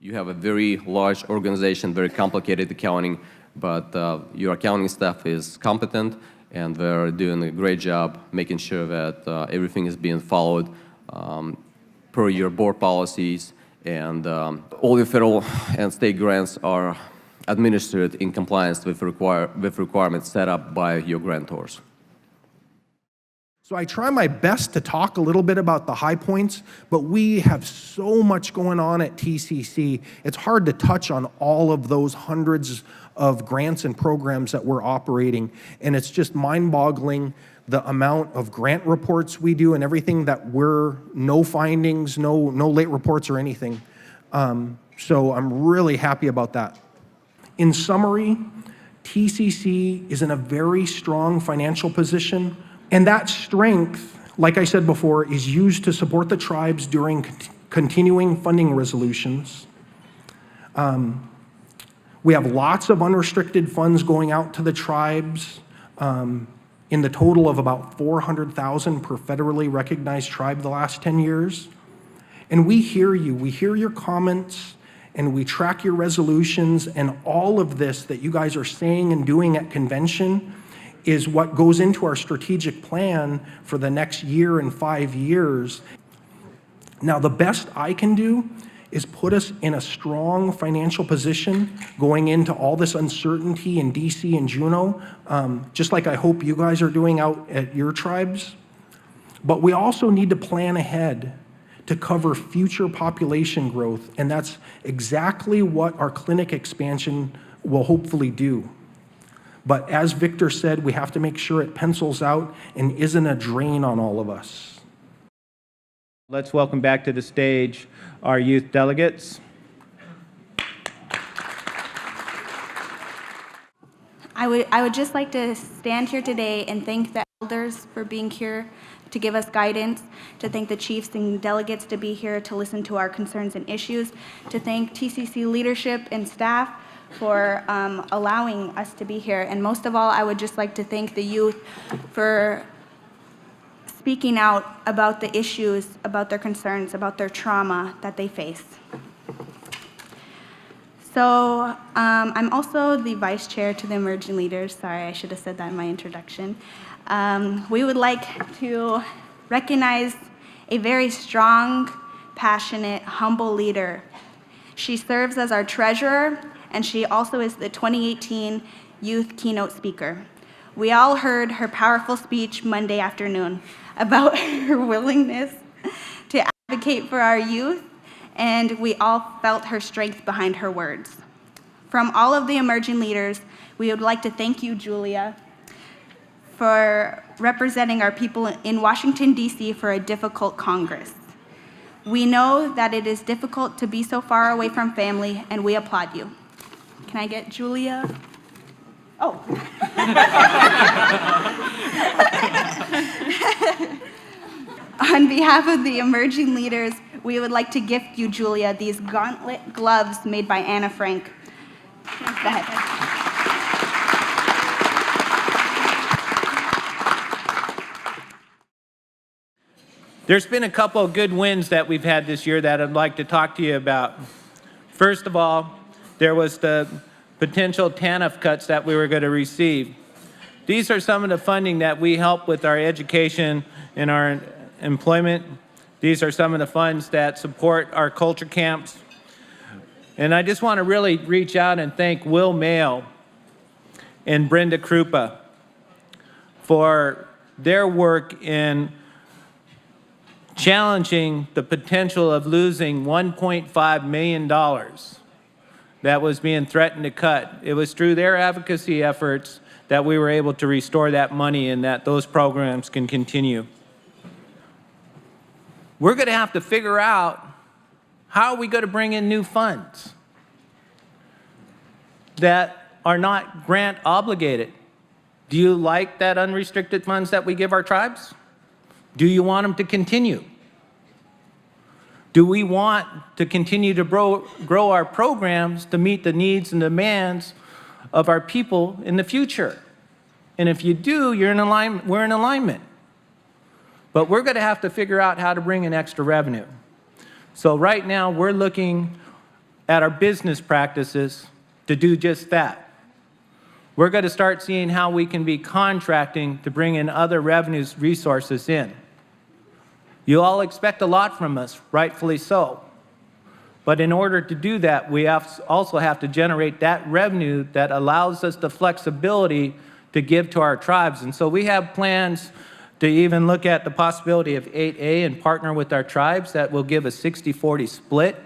You have a very large organization, very complicated accounting, but your accounting staff is competent and they're doing a great job making sure that everything is being followed per your board policies, and all your federal and state grants are administered in compliance with requirements set up by your grantors. So I try my best to talk a little bit about the high points, but we have so much going on at TCC, it's hard to touch on all of those hundreds of grants and programs that we're operating, and it's just mind-boggling the amount of grant reports we do and everything that we're no findings, no late reports or anything. So I'm really happy about that. In summary, TCC is in a very strong financial position, and that strength, like I said before, is used to support the tribes during continuing funding resolutions. We have lots of unrestricted funds going out to the tribes in the total of about $400,000 per federally recognized tribe the last 10 years. And we hear you, we hear your comments, and we track your resolutions, and all of this that you guys are saying and doing at convention is what goes into our strategic plan for the next year and 5 years. Now, the best I can do is put us in a strong financial position going into all this uncertainty in DC and Juneau, just like I hope you guys are doing out at your tribes. But we also need to plan ahead to cover future population growth, and that's exactly what our clinic expansion will hopefully do. But as Victor said, we have to make sure it pencils out and isn't a drain on all of us. Let's welcome back to the stage our youth delegates. I would just like to stand here today and thank the elders for being here to give us guidance, to thank the chiefs and delegates to be here to listen to our concerns and issues, to thank TCC leadership and staff for allowing us to be here. And most of all, I would just like to thank the youth for speaking out about the issues, about their concerns, about their trauma that they face. So I'm also the vice chair to the emerging leaders. Sorry, I should have said that in my introduction. We would like to recognize a very strong, passionate, humble leader. She serves as our treasurer, and she also is the 2018 Youth Keynote Speaker. We all heard her powerful speech Monday afternoon about her willingness to advocate for our youth, and we all felt her strength behind her words. From all of the emerging leaders, we would like to thank you, Julia, for representing our people in Washington, D.C. for a difficult Congress. We know that it is difficult to be so far away from family, and we applaud you. Can I get Julia? Oh. On behalf of the emerging leaders, we would like to gift you, Julia, these gauntlet gloves made by Anna Frank. Go ahead. There's been a couple of good wins that we've had this year that I'd like to talk to you about. First of all, there was the potential TANF cuts that we were going to receive. These are some of the funding that we help with our education and our employment. These are some of the funds that support our culture camps. And I just want to really reach out and thank Will Mayo and Brenda Krupa for their work in challenging the potential of losing $1.5 million that was being threatened to cut. It was through their advocacy efforts that we were able to restore that money and that those programs can continue. We're going to have to figure out how are we going to bring in new funds that are not grant obligated. Do you like that unrestricted funds that we give our tribes? Do you want them to continue? Do we want to continue to grow our programs to meet the needs and demands of our people in the future? And if you do, you're in alignment, we're in alignment. But we're going to have to figure out how to bring in extra revenue. So right now, we're looking at our business practices to do just that. We're going to start seeing how we can be contracting to bring in other revenues resources in. You all expect a lot from us, rightfully so. But in order to do that, we also have to generate that revenue that allows us the flexibility to give to our tribes. And so we have plans to even look at the possibility of 8A and partner with our tribes. That will give a 60-40 split,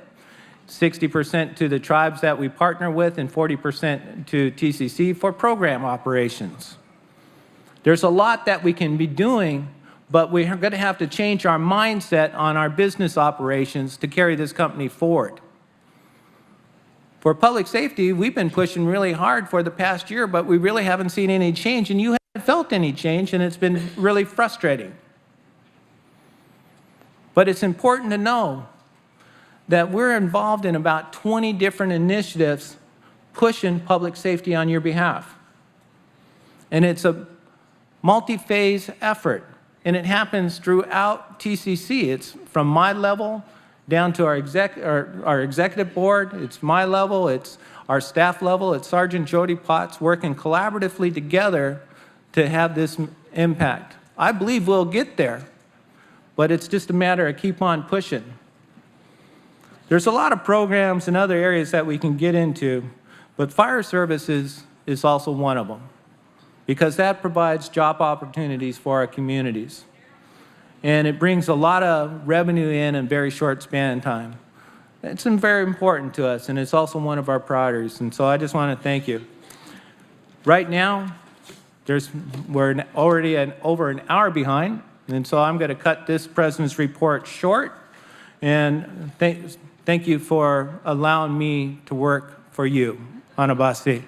60% to the tribes that we partner with and 40% to TCC for program operations. There's a lot that we can be doing, but we're going to have to change our mindset on our business operations to carry this company forward. For public safety, we've been pushing really hard for the past year, but we really haven't seen any change, and you haven't felt any change, and it's been really frustrating. But it's important to know that we're involved in about 20 different initiatives pushing public safety on your behalf. And it's a multi-phase effort, and it happens throughout TCC. It's from my level down to our executive board. It's my level, it's our staff level, it's Sergeant Jody Potts working collaboratively together to have this impact. I believe we'll get there, but it's just a matter of keep on pushing. There's a lot of programs and other areas that we can get into, but fire services is also one of them, because that provides job opportunities for our communities. And it brings a lot of revenue in a very short span of time. It's very important to us, and it's also one of our priorities. And so I just want to thank you. Right now, we're already over an hour behind, and so I'm going to cut this President's report short. And thank you for allowing me to work for you. Anabasi.